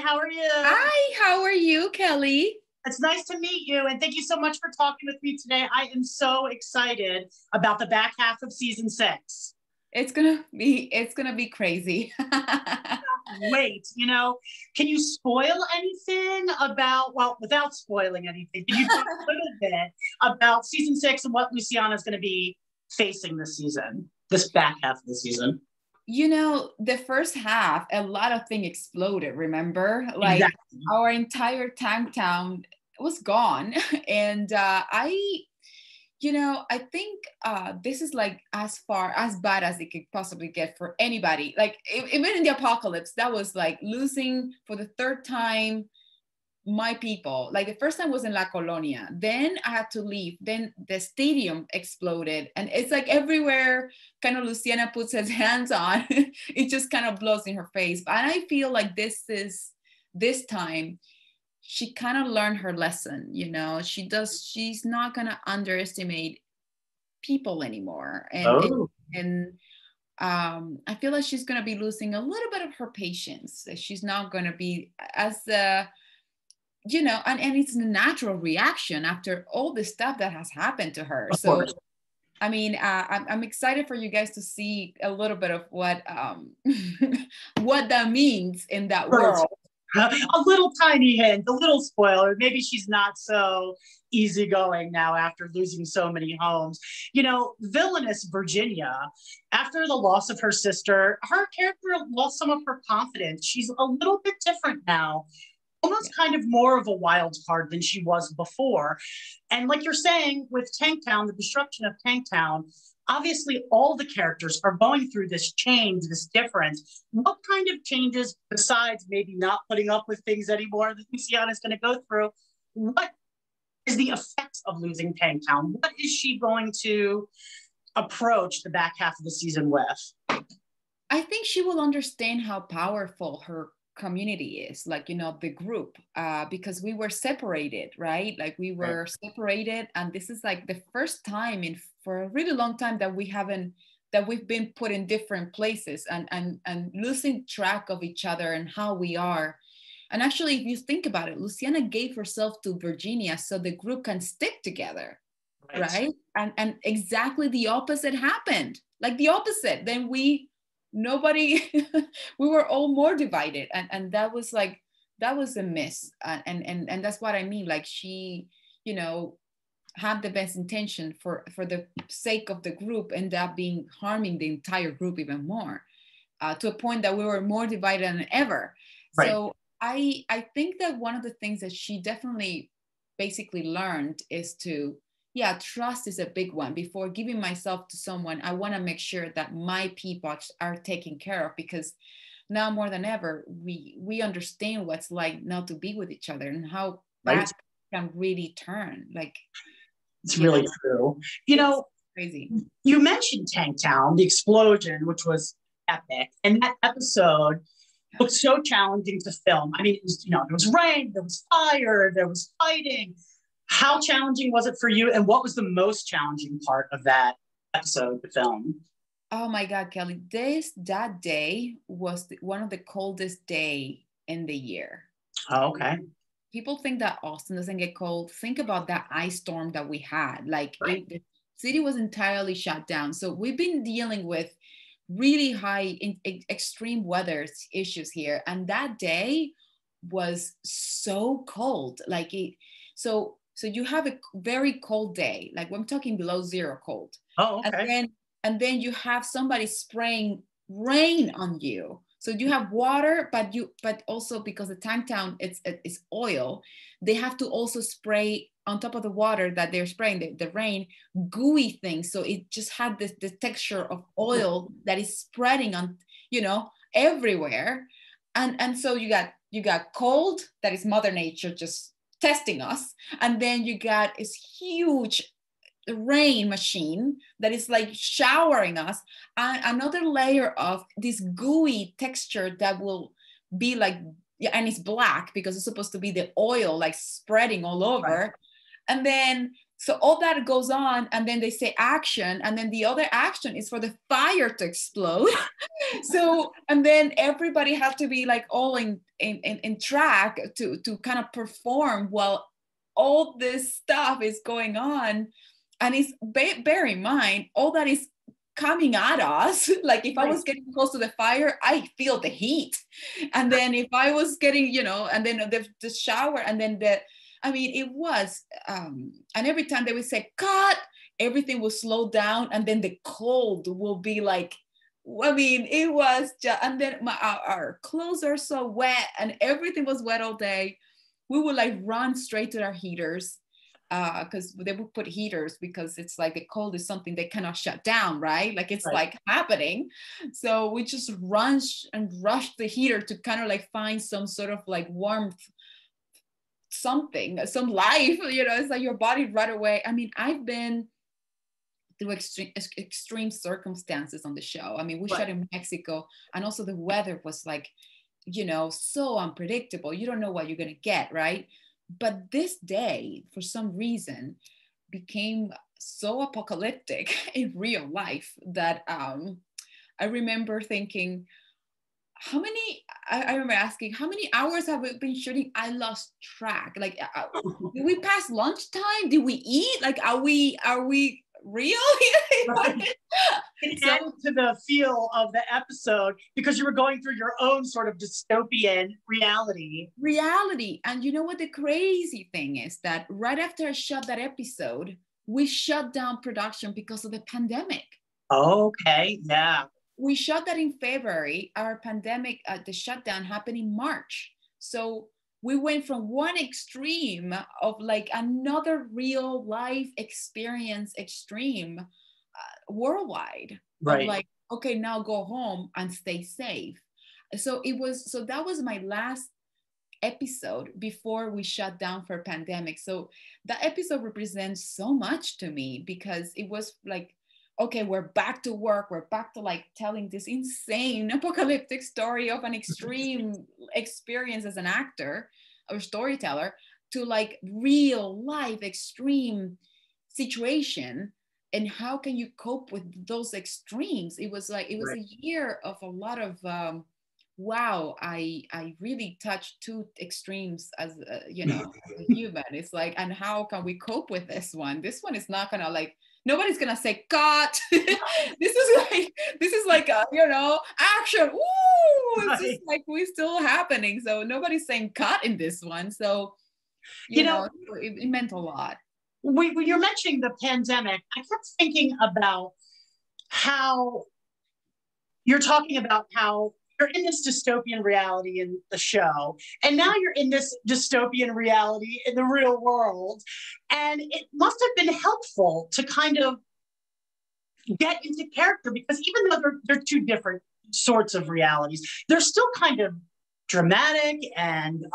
how are you? Hi, how are you, Kelly? It's nice to meet you, and thank you so much for talking with me today. I am so excited about the back half of season 6. It's gonna be crazy. Wait, can you spoil anything about, well, without spoiling anything, can you talk a little bit about season 6 and what Luciana is going to be facing this season, this back half of the season? The first half, a lot of things exploded, remember? Like Exactly. our entire tank town was gone. And I think this is like as far as bad as it could possibly get for anybody. Like even in the apocalypse, that was like losing for the third time my people. Like the first time was in La Colonia, then I had to leave, then the stadium exploded, and it's like everywhere kind of Luciana puts his hands on it just kind of blows in her face. And I feel like this time she kind of learned her lesson. She's not gonna underestimate people anymore. and and, Oh, and I feel like she's gonna be losing a little bit of her patience. She's not gonna be as and it's a natural reaction after all the stuff that has happened to her. of So course. I mean, I'm excited for you guys to see a little bit of what what that means in that First, world. a little tiny hint, a little spoiler. Maybe she's not so easygoing now after losing so many homes. Villainous Virginia, after the loss of her sister, her character lost some of her confidence. She's a little bit different now, Yeah. almost kind of more of a wild card than she was before. And like you're saying, with Tanktown, the destruction of Tanktown, obviously all the characters are going through this change, this difference. What kind of changes, besides maybe not putting up with things anymore, that Luciana is going to go through? What is the effects of losing Tanktown? What is she going to approach the back half of the season with? I think she will understand how powerful her community is, like, the group, because we were separated, right? Like we Right. were separated, and this is like the first time in for a really long time that we've been put in different places, and losing track of each other and how we are. And actually, if you think about it, Luciana gave herself to Virginia so the group can stick together, Right. right? And exactly the opposite happened. Like the opposite. Then nobody we were all more divided, and that was a miss. And that's what I mean. Like she, you know, had the best intention for the sake of the group, end up being harming the entire group even more, to a point that we were more divided than ever. Right. So I think that one of the things that she definitely basically learned is to, yeah, trust is a big one. Before giving myself to someone, I want to make sure that my people are taken care of, because now more than ever we understand what's like not to be with each other and how Right. bad can really turn. Like, It's you know, really true. it's crazy. You mentioned Tanktown, the explosion, which was epic, and that episode looked so challenging to film. I mean, there was rain, there was fire, there was fighting. How challenging was it for you, and what was the most challenging part of that episode to film? Oh my God, Kelly, that day was one of the coldest day in the year. Oh, okay. People think that Austin doesn't get cold. Think about that ice storm that we had. Like Right. the city was entirely shut down. So we've been dealing with really high extreme weather issues here, and that day was so cold. Like so you have a very cold day, like I'm talking below zero cold, Oh, and okay. then you have somebody spraying rain on you. So you have water, but also because the tank town it's oil, they have to also spray on top of the water that they're spraying, the rain, gooey things. So it just had this texture of oil that is spreading on, everywhere. And so you got cold, that is Mother Nature just testing us. And then you got this huge rain machine that is like showering us, and another layer of this gooey texture that will be like, yeah, and it's black because it's supposed to be the oil like spreading all Right. over. And then So all that goes on, and then they say action, and then the other action is for the fire to explode. So, and then everybody has to be like all in track to kind of perform while all this stuff is going on. And it's bear in mind, all that is coming at us. Like if I was getting close to the fire, I feel the heat. And then if I was getting, you know, and then the shower, and then I mean, it was, and every time they would say, cut, everything will slow down. And then the cold will be like, I mean, it was just, and then our clothes are so wet, and everything was wet all day. We would like run straight to our heaters, because they would put heaters, because it's like the cold is something they cannot shut down, right? Like it's like happening. So we just run and rush the heater to kind of like find some sort of like warmth, something, some life, you know. It's like your body right away. I mean, I've been through extreme circumstances on the show. I mean, we shot in Mexico, and also the weather was like, you know, so unpredictable. You don't know what you're gonna get, right? But this day, for some reason, became so apocalyptic in real life that I remember thinking, how many, I remember asking, how many hours have we been shooting? I lost track. Like, did we pass lunchtime? Did we eat? Like, are we real? It added to the feel of the episode because you were going through your own sort of dystopian reality. And you know what the crazy thing is? That right after I shot that episode, we shut down production because of the pandemic. Okay, yeah. We shot that in February. Our pandemic, the shutdown happened in March. So we went from one extreme of like another real life experience extreme worldwide. Right. Of like, okay, now go home and stay safe. So that was my last episode before we shut down for pandemic. So that episode represents so much to me, because it was like, okay, we're back to work. We're back to like telling this insane apocalyptic story of an extreme experience as an actor or storyteller, to like real life extreme situation. And how can you cope with those extremes? It was like, it was a year of a lot of, wow, I really touched two extremes as, you know, a human. It's like, and how can we cope with this one? This one is not gonna like, nobody's gonna say cut. This is like a, you know, action. Ooh, it's just like we're still happening. So nobody's saying cut in this one. So you know it meant a lot. When you're mentioning the pandemic, I kept thinking about how you're talking about how you're in this dystopian reality in the show, and now you're in this dystopian reality in the real world. And it must have been helpful to kind of get into character, because even though they're two different sorts of realities, they're still kind of dramatic and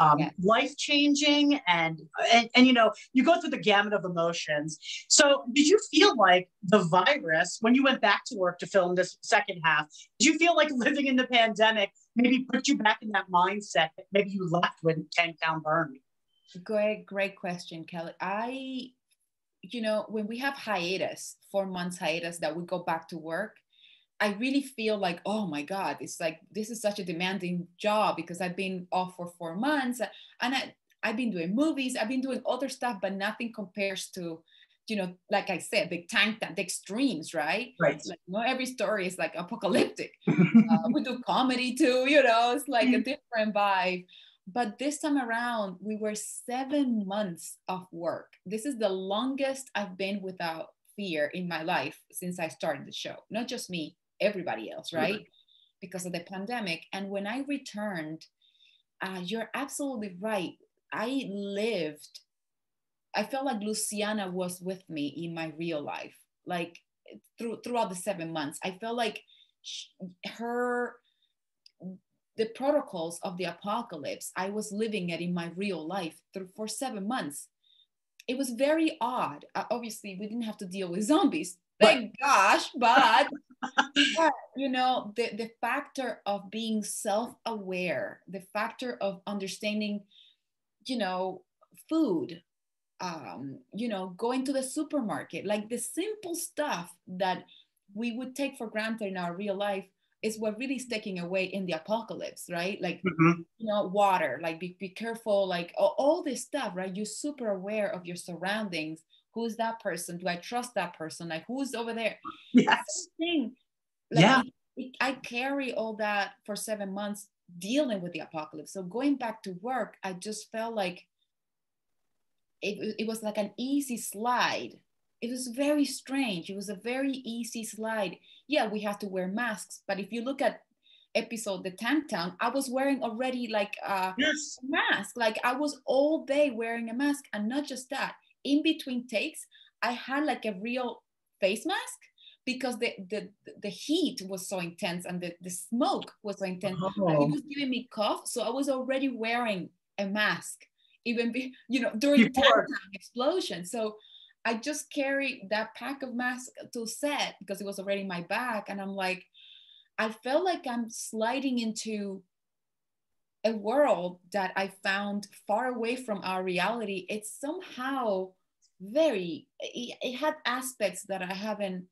life-changing, and you know, you go through the gamut of emotions. So did you feel like the virus, when you went back to work to film this second half, did you feel like living in the pandemic maybe put you back in that mindset that maybe you left when Tanktown burned? Great question, Kelly. You know, when we have hiatus, 4 months hiatus that we go back to work, I really feel like, oh my God, it's like, this is such a demanding job, because I've been off for 4 months, and I've been doing movies, I've been doing other stuff, but nothing compares to, you know, like I said, the extremes, right? Like, not every story is like apocalyptic. We do comedy too, you know, it's like a different vibe. But this time around, we were 7 months off work. This is the longest I've been without fear in my life since I started the show. Not just me, everybody else, right? Because of the pandemic. And when I returned, you're absolutely right. I felt like Luciana was with me in my real life, like throughout the 7 months. I felt like the protocols of the apocalypse, I was living it in my real life for 7 months. It was very odd. Obviously, we didn't have to deal with zombies, thank gosh, but you know, the factor of being self-aware, the factor of understanding, you know, food, you know, going to the supermarket, like the simple stuff that we would take for granted in our real life is what really is taking away in the apocalypse, right? Like, Mm-hmm. you know, water, like be careful, like all this stuff, right? You're super aware of your surroundings. Who's that person? Do I trust that person? Like, who's over there? Yes. Same thing. Like, Yeah. I carry all that for 7 months dealing with the apocalypse. So going back to work, I just felt like it was like an easy slide. It was very strange. It was a very easy slide. Yeah, we have to wear masks, but if you look at episode the Tank Town, I was wearing already like a Yes. mask. Like I was all day wearing a mask, and not just that. In between takes, I had like a real face mask because the heat was so intense and the smoke was so intense that it Oh, was giving me cough. So I was already wearing a mask even you know, during Tank before. Town explosion. So I just carried that pack of masks to set because it was already in my bag, and I'm like, I felt like I'm sliding into a world that I found far away from our reality. It's somehow it had aspects that I haven't,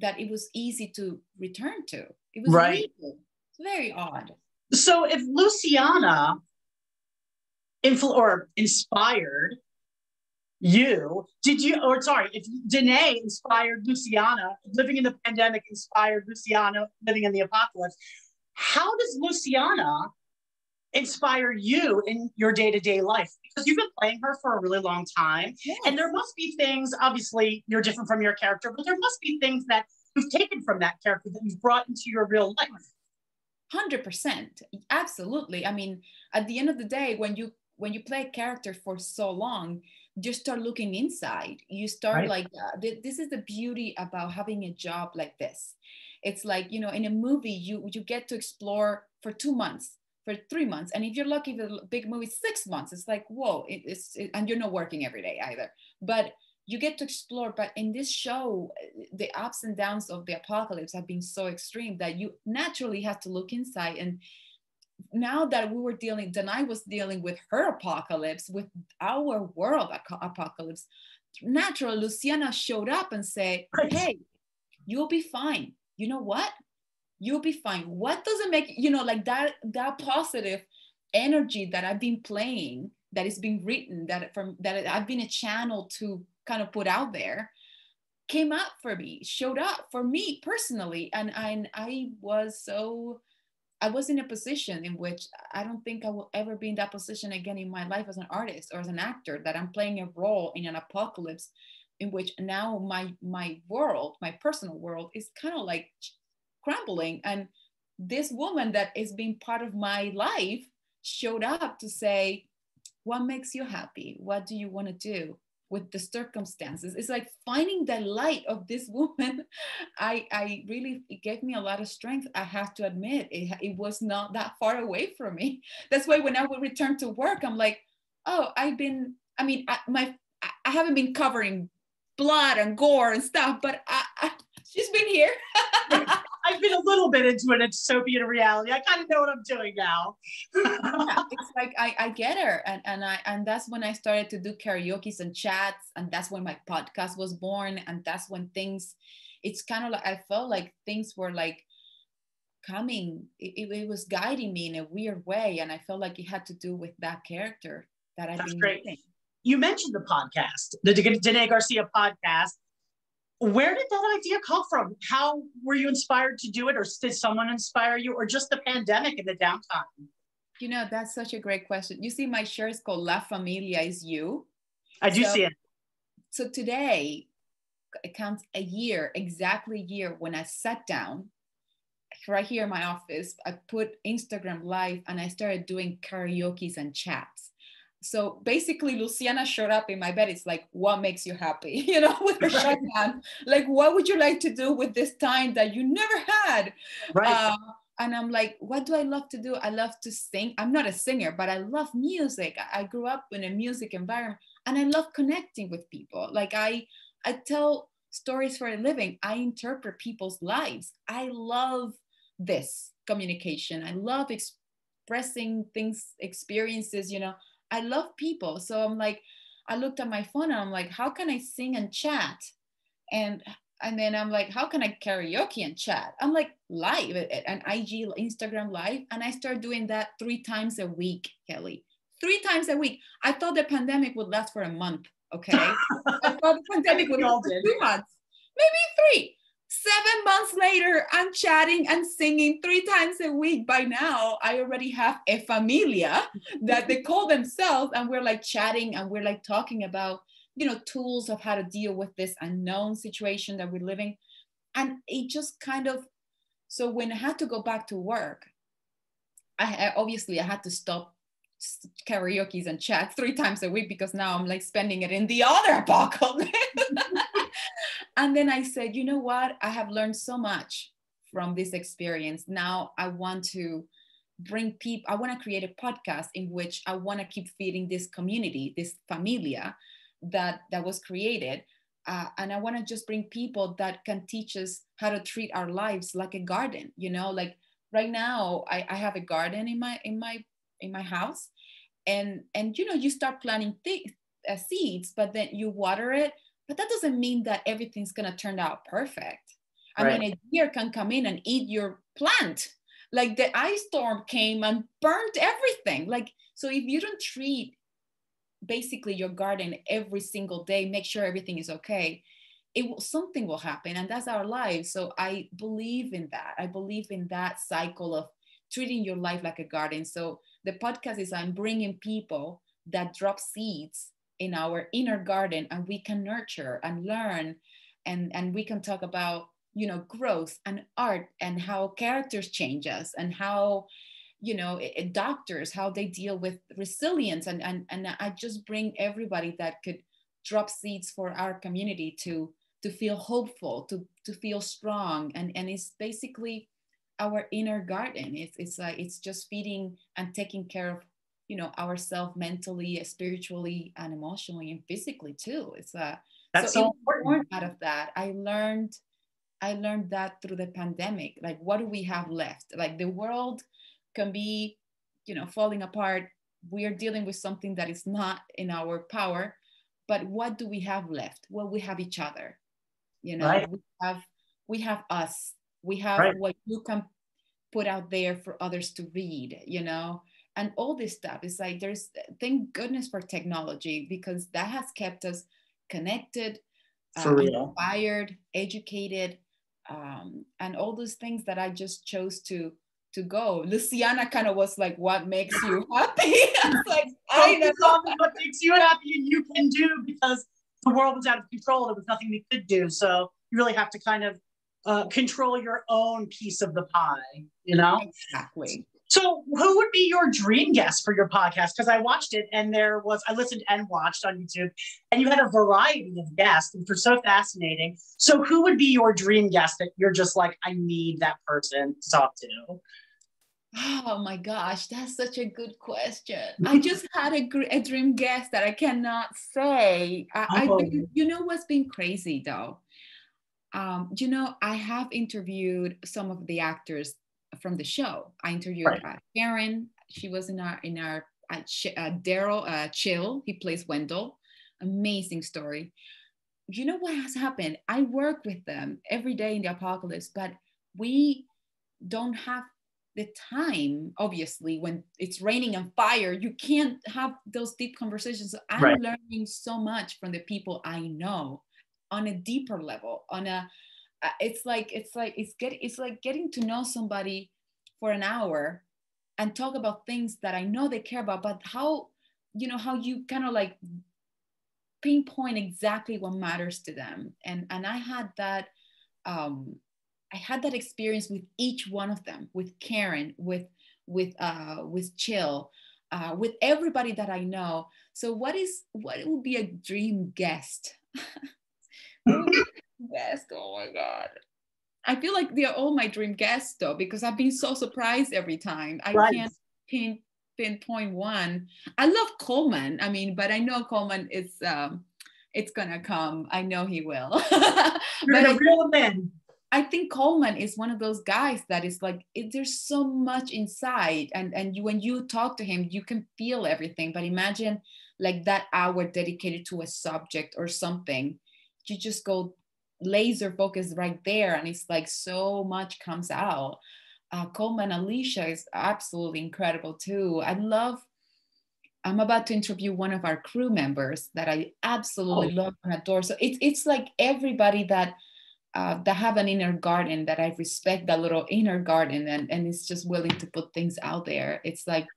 that it was easy to return to. It was Right. weird. It's very odd. So if Luciana or inspired you, did you, or sorry, if Danay inspired Luciana, living in the pandemic inspired Luciana living in the apocalypse, how does Luciana inspire you in your day-to-day life? Because you've been playing her for a really long time, and Yes. there must be things, obviously you're different from your character, but there must be things that you've taken from that character that you've brought into your real life. 100%, absolutely. I mean, at the end of the day, when you play a character for so long, you start looking inside. You start Right. like this is the beauty about having a job like this. It's like, you know, in a movie you get to explore for 2 months, for 3 months, and if you're lucky with a big movie, 6 months. It's like, whoa, and you're not working every day either, but you get to explore. But in this show, the ups and downs of the apocalypse have been so extreme that you naturally have to look inside. And now that we were dealing, Danai was dealing with her apocalypse, with our world apocalypse, naturally Luciana showed up and said, Right. hey, you'll be fine. You know what? You'll be fine. What doesn't make, you know, like that positive energy that I've been playing, that is being written, that I've been a channel to kind of put out there, came up for me, showed up for me personally. And I was in a position in which I don't think I will ever be in that position again in my life as an artist or as an actor, that I'm playing a role in an apocalypse in which now my world, my personal world, is kind of like crumbling. And this woman that is being part of my life showed up to say, what makes you happy? What do you want to do with the circumstances? It's like finding the light of this woman. I really, it gave me a lot of strength. I have to admit, it was not that far away from me. That's why when I would return to work, I'm like, oh, I haven't been covering blood and gore and stuff, but she's been here. I've been a little bit into an dystopian reality. I kind of know what I'm doing now. Yeah, it's like I get her, and that's when I started to do karaoke's and chats, and that's when my podcast was born, and that's when things, it's kind of like I felt like things were like coming, it was guiding me in a weird way, and I felt like it had to do with that character that I've That's been great. living. You mentioned the podcast, the Danay Garcia podcast. Where did that idea come from? How were you inspired to do it, or did someone inspire you, or just the pandemic and the downtime? You know, that's such a great question. You see, my shirt is called La Familia is You. I do So, see it. so today it counts a year, exactly a year when I sat down right here in my office. I put Instagram live and I started doing karaoke's and chats. So basically, Luciana showed up in my bed. It's like, what makes you happy? You know, with her Right. shotgun. Like, what would you like to do with this time that you never had? Right. And I'm like, what do I love to do? I love to sing. I'm not a singer, but I love music. I grew up in a music environment, and I love connecting with people. Like I tell stories for a living. I interpret people's lives. I love this communication. I love expressing things, experiences, you know. I love people. So I'm like, I looked at my phone and I'm like, how can I sing and chat? And then I'm like, how can I karaoke and chat? I'm like, live an IG, Instagram live. And I started doing that 3 times a week, Kelly. 3 times a week. I thought the pandemic would last for a month. Okay. I thought the pandemic would last for 2 months, maybe 3. 7 months later, I'm chatting and singing 3 times a week. By now, I already have a familia that they call themselves, and we're like chatting and we're like talking about, tools of how to deal with this unknown situation that we're living. And it just kind of, so when I had to go back to work, I obviously I had to stop karaoke's and chat 3 times a week, because now I'm like spending it in the other apocalypse. And then I said, you know what? I have learned so much from this experience. Now I want to bring people, I want to create a podcast in which I want to keep feeding this community, this familia that was created. And I want to just bring people that can teach us how to treat our lives like a garden. Like right now I have a garden in my house, and you start planting seeds, but then you water it. But that doesn't mean that everything's going to turn out perfect. I mean, a deer can come in and eat your plant. Like the ice storm came and burnt everything. Like, so if you don't treat basically your garden every single day, make sure everything is okay, something will happen. And that's our lives. So I believe in that. I believe in that cycle of treating your life like a garden. So the podcast is, I'm bringing people that drop seeds in our inner garden, and we can nurture and learn, and we can talk about growth and art, and how characters change us, and how doctors, how they deal with resilience, and I just bring everybody that could drop seeds for our community to feel hopeful, to feel strong, and it's basically our inner garden. It's just feeding and taking care of ourselves mentally, spiritually, and emotionally, and physically too. That's so important. Out of that, I learned that through the pandemic. Like, what do we have left? Like, the world can be falling apart. We are dealing with something that is not in our power, but what do we have left? Well, we have each other. Right. we have us. We have what you can put out there for others to read, and all this stuff. Is like, thank goodness for technology, because that has kept us connected, inspired, educated, and all those things that I just chose to go. Luciana kind of was like, what makes you happy? I was like, I know what makes you happy and you can do, because the world was out of control. There was nothing we could do. So you really have to kind of control your own piece of the pie, Exactly. So who would be your dream guest for your podcast? Because I watched it, and I listened and watched on YouTube, and you had a variety of guests, which were so fascinating. So who would be your dream guest that you're just like, I need that person to talk to? Oh my gosh, that's such a good question. I just had a dream guest that I cannot say. What's been crazy though? I have interviewed some of the actors from the show. I interviewed Karen. She was in our Daryl Chill. He plays Wendell. Amazing story. You know what has happened? I work with them every day in the apocalypse, but we don't have the time. Obviously, when it's raining and fire, you can't have those deep conversations. So I'm learning so much from the people I know on a deeper level. It's like getting to know somebody for an hour and talk about things that I know they care about, but how you kind of like pinpoint exactly what matters to them. And I had that experience with each one of them, with Karen, with Chill, with everybody that I know. So what would be a dream guest? Guest, oh my God. I feel like they're all my dream guests though, because I've been so surprised every time. I can't pinpoint one. I love Coleman. I mean, but I know Coleman is it's gonna come. I know he will. You're gonna reel him in. I think Coleman is one of those guys that is like, there's so much inside, and when you talk to him, you can feel everything. But imagine like that hour dedicated to a subject or something, you just go laser focused right there, and it's like so much comes out. Coleman Alicia is absolutely incredible too. I'm about to interview one of our crew members that I absolutely love and adore. So it's like everybody that have an inner garden, that I respect, that little inner garden, and is just willing to put things out there. It's like,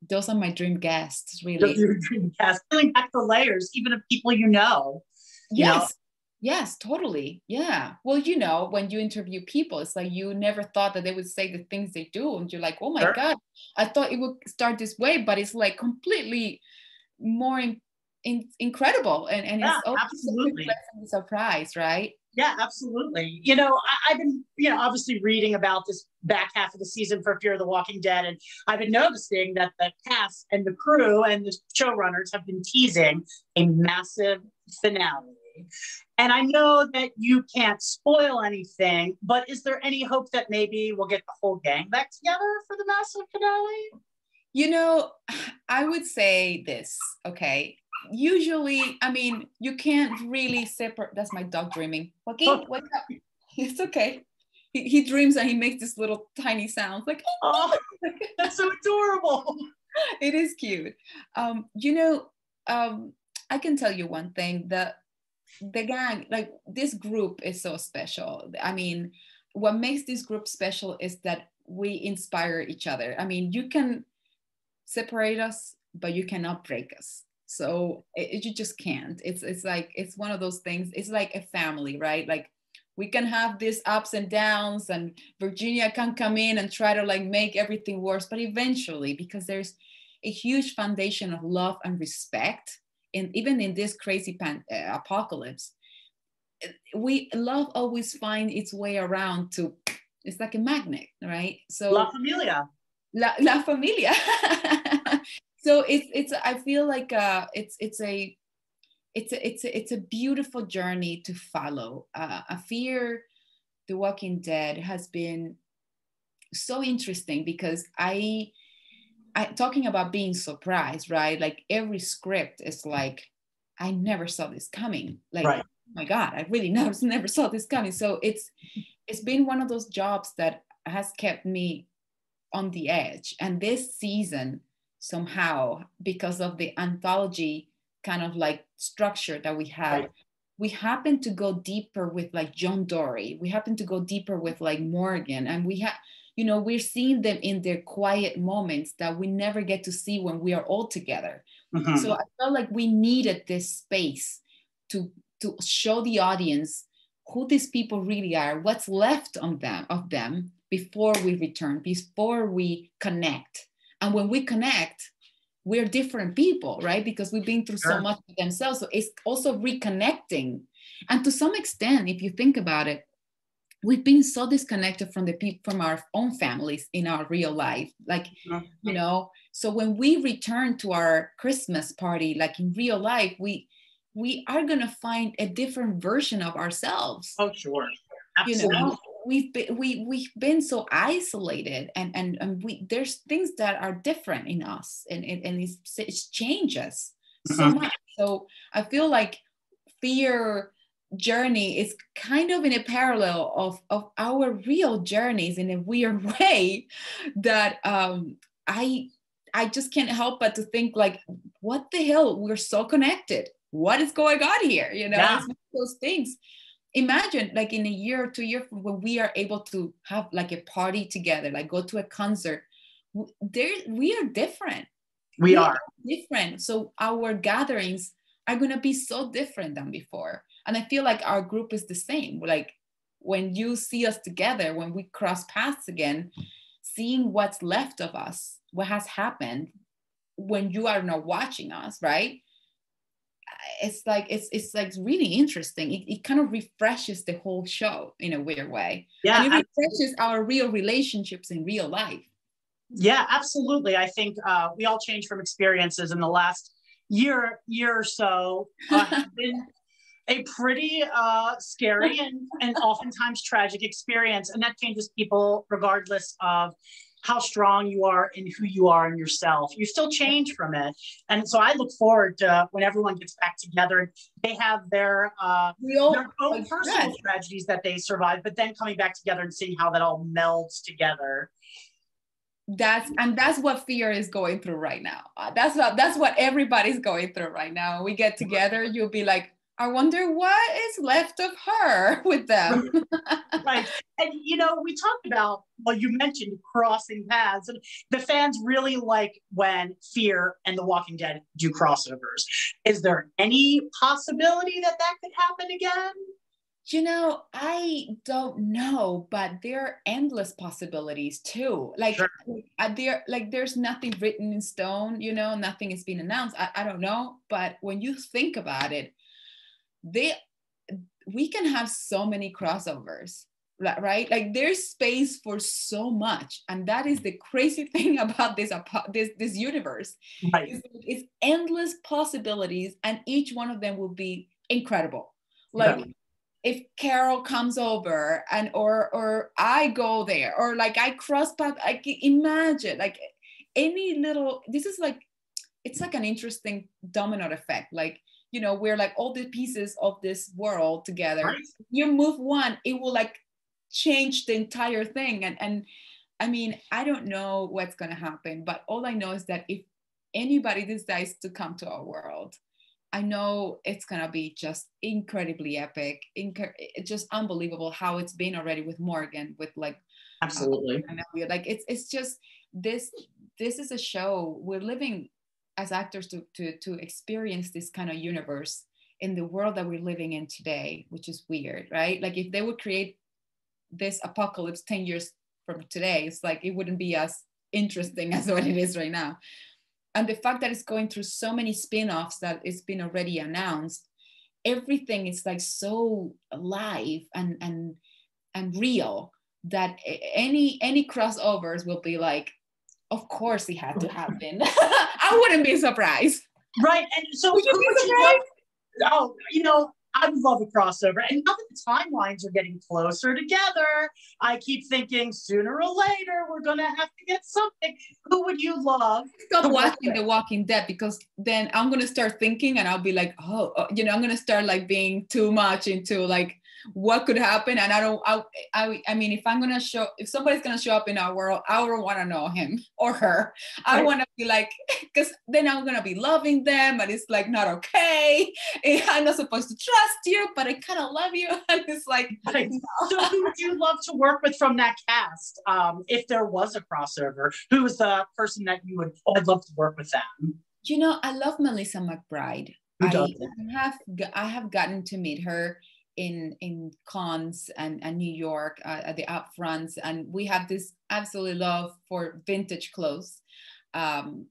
those are my dream guests, really. Those are your dream guests. Peeling back the layers, even of people you know. Yes. Yes, totally. Yeah. Well, you know, when you interview people, it's like you never thought that they would say the things they do. And you're like, oh my God, I thought it would start this way, but it's like completely more incredible. And yeah, it's always absolutely a pleasant surprise, right? Yeah, absolutely. I've been, obviously reading about this back half of the season for Fear of the Walking Dead. And I've been noticing that the cast and the crew and the showrunners have been teasing a massive finale. And I know that you can't spoil anything, but is there any hope that maybe we'll get the whole gang back together for the massive finale? I would say this, okay. Usually, I mean, you can't really separate. That's my dog dreaming. Joaquin, wake up. It's okay. He dreams and he makes this little tiny sound like, oh, that's so adorable. It is cute. I can tell you one thing, that the gang, like this group is so special. I mean, what makes this group special is that we inspire each other. I mean, you can separate us, but you cannot break us. So you just can't. It's like, it's one of those things. It's like a family, right? Like we can have these ups and downs, and Virginia can come in and try to like make everything worse. But eventually, because there's a huge foundation of love and respect, and even in this crazy apocalypse, love always finds its way around to, it's like a magnet, right? So La Familia. La Familia. So I feel like it's a beautiful journey to follow. Fear the Walking Dead has been so interesting because I talking about being surprised, right? Like every script is like, I never saw this coming. Like, right. Oh my God, I really never saw this coming. So it's been one of those jobs that has kept me on the edge. And this season, somehow, because of the anthology kind of like structure that we had, right, we happen to go deeper with like John Dory. We happen to go deeper with like Morgan. And we're seeing them in their quiet moments that we never get to see when we are all together. Mm-hmm. So I felt like we needed this space to show the audience who these people really are, what's left of them before we return, before we connect. And when we connect, we're different people, right? Because we've been through so much with themselves. So it's also reconnecting. And to some extent, if you think about it, we've been so disconnected from from our own families in our real life. Like, so when we return to our Christmas party, like in real life, we are going to find a different version of ourselves. Oh, sure. Absolutely. We've been so isolated, and there's things that are different in us, and it's changes so much. So I feel like Fear journey is kind of in a parallel of our real journeys in a weird way that I just can't help but to think like, what the hell, we're so connected. What is going on here? It's one of those things. Imagine like in a year or 2 years when we are able to have like a party together, like go to a concert. We are different. We are different. So our gatherings are going to be so different than before. And I feel like our group is the same. Like when you see us together, when we cross paths again, seeing what's left of us, what has happened when you are not watching us, right? It's like really interesting. It kind of refreshes the whole show in a weird way. Yeah, and it refreshes our real relationships in real life. Yeah, absolutely. I think we all change from experiences in the last year or so. Have been a pretty scary and oftentimes tragic experience. And that changes people regardless of how strong you are and who you are in yourself. You still change from it. And so I look forward to when everyone gets back together and they have their own personal tragedies that they survived, but then coming back together and seeing how that all melds together. That's what fear is going through right now. That's what everybody's going through right now. We get together, you'll be like, I wonder what is left of her with them. Right. And, you know, we talked about, well, you mentioned crossing paths, and the fans really like when Fear and The Walking Dead do crossovers. Is there any possibility that that could happen again? You know, I don't know, but there are endless possibilities too. Like, sure. There's nothing written in stone, you know, nothing has been announced. I don't know. But when you think about it, we can have so many crossovers, right? Like there's space for so much. And that is the crazy thing about this universe. Right. It's endless possibilities, and each one of them will be incredible. Like, yeah. If Carol comes over and or I go there, or like I cross path, I can imagine like any little, this is like, it's like an interesting domino effect. Like, you know, we're like all the pieces of this world together. Right. You move one, it will like change the entire thing. And I mean, I don't know what's going to happen, but all I know is that if anybody decides to come to our world, I know it's going to be just incredibly epic, just unbelievable how it's been already with Morgan, with like, absolutely. Like it's just, this is a show we're living as actors to experience this kind of universe in the world that we're living in today, which is weird, right? Like if they would create this apocalypse 10 years from today, it's like, it wouldn't be as interesting as what it is right now. And the fact that it's going through so many spin-offs that it's been already announced, everything is like so alive and real that any crossovers will be like, of course it had to happen. I wouldn't be surprised. Right. And so would you be surprised? Oh, you know, I would love a crossover. And now that the timelines are getting closer together, I keep thinking sooner or later we're going to have to get something. Who would you love? Stop watching The Walking Dead, because then I'm going to start thinking and I'll be like, you know, I'm going to start like being too much into like what could happen. And I mean, if somebody's going to show up in our world, I don't want to know him or her. I want to be like, because then I'm going to be loving them and it's like not okay. I'm not supposed to trust you, but I kind of love you. And it's like, right. So who would you love to work with from that cast? If there was a crossover, who is the person that you would, I'd love to work with them? You know, I love Melissa McBride. I have gotten to meet her in cons and New York at the upfronts, and we have this absolute love for vintage clothes. And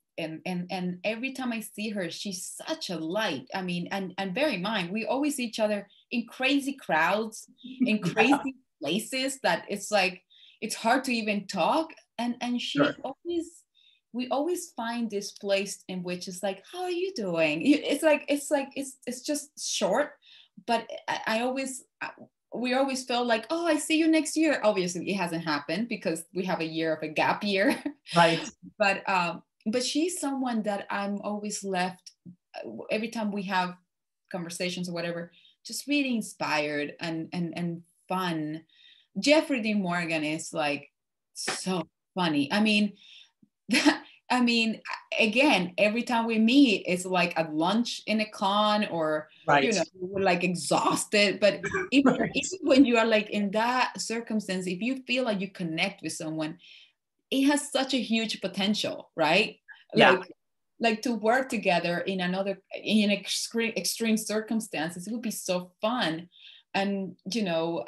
every time I see her, she's such a light. I mean, and bear in mind, we always see each other in crazy crowds, in crazy places that it's like, it's hard to even talk. And she we always find this place in which it's like, how are you doing? It's just short, but we always felt like, oh, I see you next year. Obviously it hasn't happened because we have a year of a gap year. Right. But she's someone that I'm always left, every time we have conversations or whatever, just really inspired and fun. Jeffrey Dean Morgan is like so funny. I mean, again, every time we meet, it's like at lunch in a con, or right. You know, we're like exhausted. But even when you are like in that circumstance, if you feel like you connect with someone, it has such a huge potential, right? Yeah. Like to work together in extreme circumstances, it would be so fun. And you know,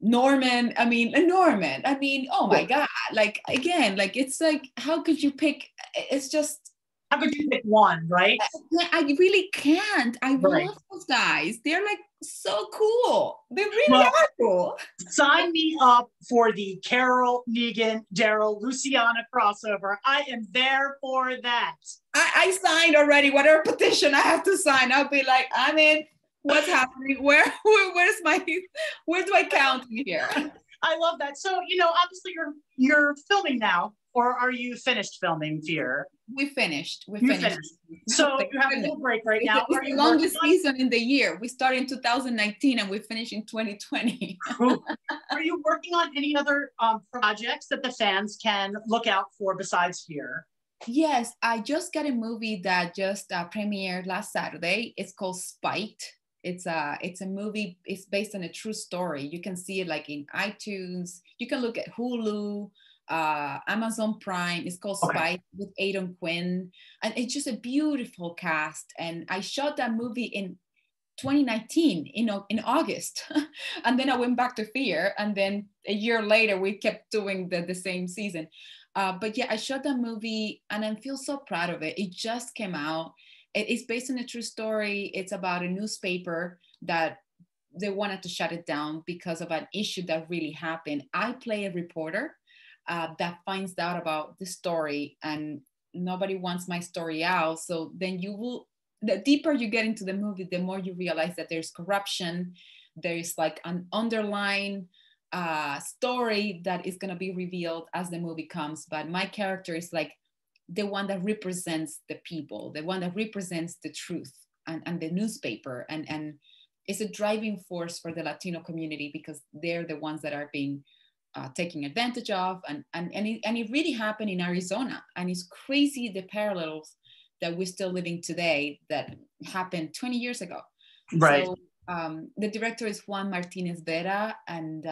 Norman, oh my God, like again, like it's like, how could you pick? It's just, how could you pick one, right? I really can't. I love those guys. They're like so cool. They really are cool. Sign me up for the Carol, Negan, Daryl, Luciana crossover. I am there for that. I I signed already whatever petition I have to sign. I'll be like, I'm in. What's happening? Where's where do I count in here? I love that. So, obviously you're filming now, or are you finished filming Fear? We finished. You finished. So you have a little break right now. It's the longest season in the year. We started in 2019 and we finished in 2020. Are you working on any other projects that the fans can look out for besides Fear? Yes, I just got a movie that just premiered last Saturday. It's called Spite. It's a movie. It's based on a true story. You can see it like in iTunes. You can look at Hulu, Amazon Prime. It's called Spite with Aidan Quinn, and it's just a beautiful cast. And I shot that movie in 2019, in August, and then I went back to Fear, and then a year later we kept doing the same season. But yeah, I shot that movie, and I feel so proud of it. It just came out. It's based on a true story. It's about a newspaper that they wanted to shut it down because of an issue that really happened. I play a reporter that finds out about the story, and nobody wants my story out. So then the deeper you get into the movie, the more you realize that there's corruption. There's like an underlying story that is going to be revealed as the movie comes. But my character is like the one that represents the people, the one that represents the truth and the newspaper. And it's a driving force for the Latino community because they're the ones that are being taken advantage of. And it really happened in Arizona. And it's crazy the parallels that we're still living today that happened 20 years ago. Right. So the director is Juan Martinez Vera, and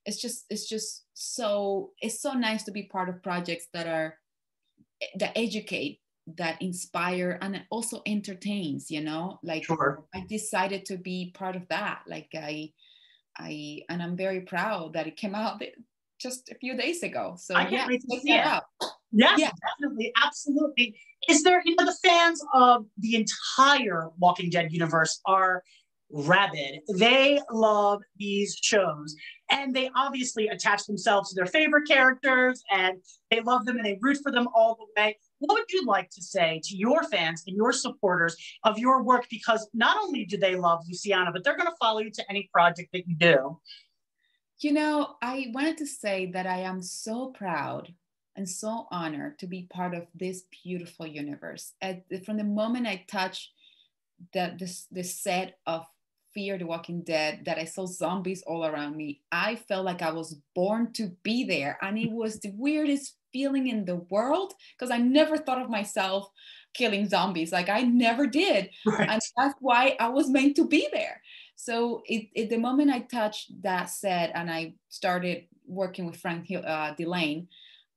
it's so nice to be part of projects that educate, that inspire, and also entertains. Like sure. I decided to be part of that. Like and I'm very proud that it came out just a few days ago. So I can't wait to see it. Out. Yes, yeah. Definitely, absolutely. Is there, the fans of the entire Walking Dead universe are rabid. They love these shows, and they obviously attach themselves to their favorite characters, and they love them and they root for them all the way. What would you like to say to your fans and your supporters of your work? Because not only do they love Luciana, but they're going to follow you to any project that you do. I wanted to say that I am so proud and so honored to be part of this beautiful universe. From the moment I touched the set of Fear the Walking Dead, that I saw zombies all around me, I felt like I was born to be there. And it was the weirdest feeling in the world because I never thought of myself killing zombies. Like I never did. Right. And that's why I was meant to be there. So the moment I touched that set and I started working with Frank Delane,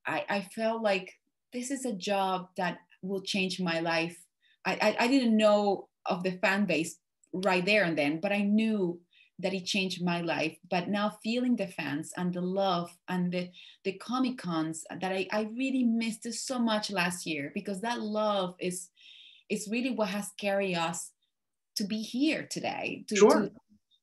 I felt like this is a job that will change my life. I didn't know of the fan base right there and then, but I knew that it changed my life. But now feeling the fans and the love and the Comic Cons that I really missed it so much last year, because that love is really what has carried us to be here today, sure.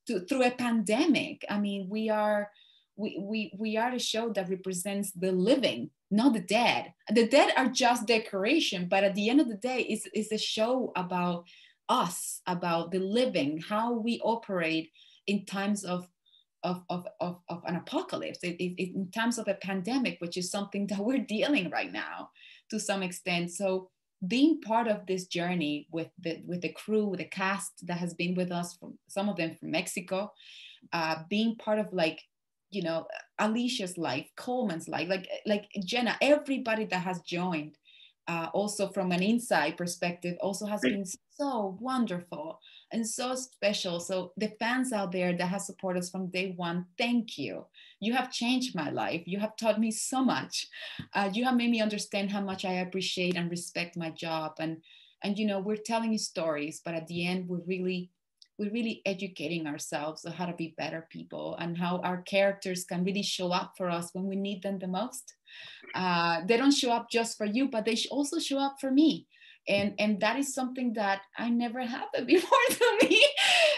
through a pandemic. I mean, we are a show that represents the living, not the dead. The dead are just decoration, but at the end of the day, it's a show about us, about the living, how we operate in times of an apocalypse, in times of a pandemic, which is something that we're dealing right now to some extent. So being part of this journey with the crew, with the cast that has been with us, from some of them from Mexico, being part of Alicia's life, Coleman's life, like Jenna, everybody that has joined, also from an inside perspective, also has been so wonderful and so special. So the fans out there that have supported us from day one, thank you. You have changed my life. You have taught me so much. You have made me understand how much I appreciate and respect my job. And we're telling you stories, but at the end, we're really educating ourselves on how to be better people and how our characters can really show up for us when we need them the most. They don't show up just for you, but they also show up for me. And that is something that I never happened before to me.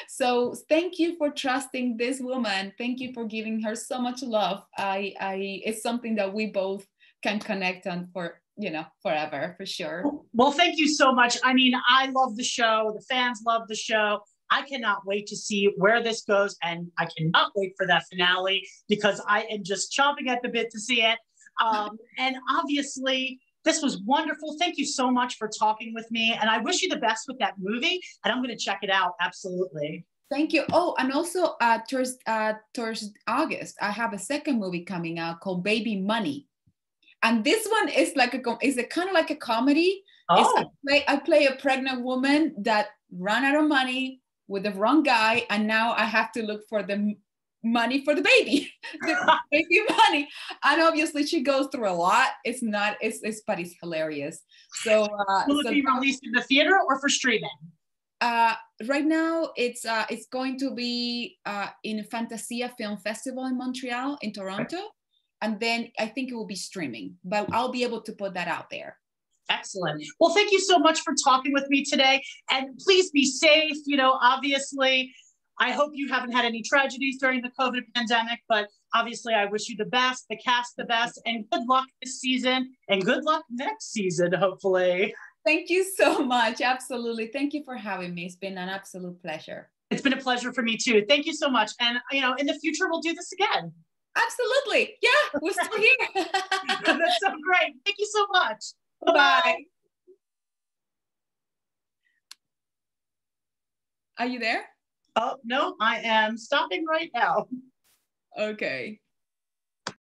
So thank you for trusting this woman. Thank you for giving her so much love. It's something that we both can connect on you know, forever for sure. Well, thank you so much. I mean, I love the show. The fans love the show. I cannot wait to see where this goes, and I cannot wait for that finale because I am just chomping at the bit to see it. And obviously, this was wonderful. Thank you so much for talking with me, and I wish you the best with that movie. And I'm going to check it out. Absolutely. Thank you. Oh, and also towards August, I have a second movie coming out called Baby Money. And this one is like is a kind of like a comedy. Oh. I play a pregnant woman that ran out of money with the wrong guy, and now I have to look for the money for the baby, the baby money. And obviously she goes through a lot. But it's hilarious. So will it be released in the theater or for streaming? Right now it's going to be in Fantasia Film Festival in Montreal, in Toronto. And then I think it will be streaming, but I'll be able to put that out there. Excellent. Well, thank you so much for talking with me today. And please be safe. You know, obviously, I hope you haven't had any tragedies during the COVID pandemic, but obviously I wish you the best, the cast the best, and good luck this season and good luck next season, hopefully. Thank you so much. Absolutely. Thank you for having me. It's been an absolute pleasure. It's been a pleasure for me too. Thank you so much. And, you know, in the future, we'll do this again. Absolutely. Yeah, we're still here. That's so great. Thank you so much. Bye. Are you there? Oh, no, I am stopping right now. Okay.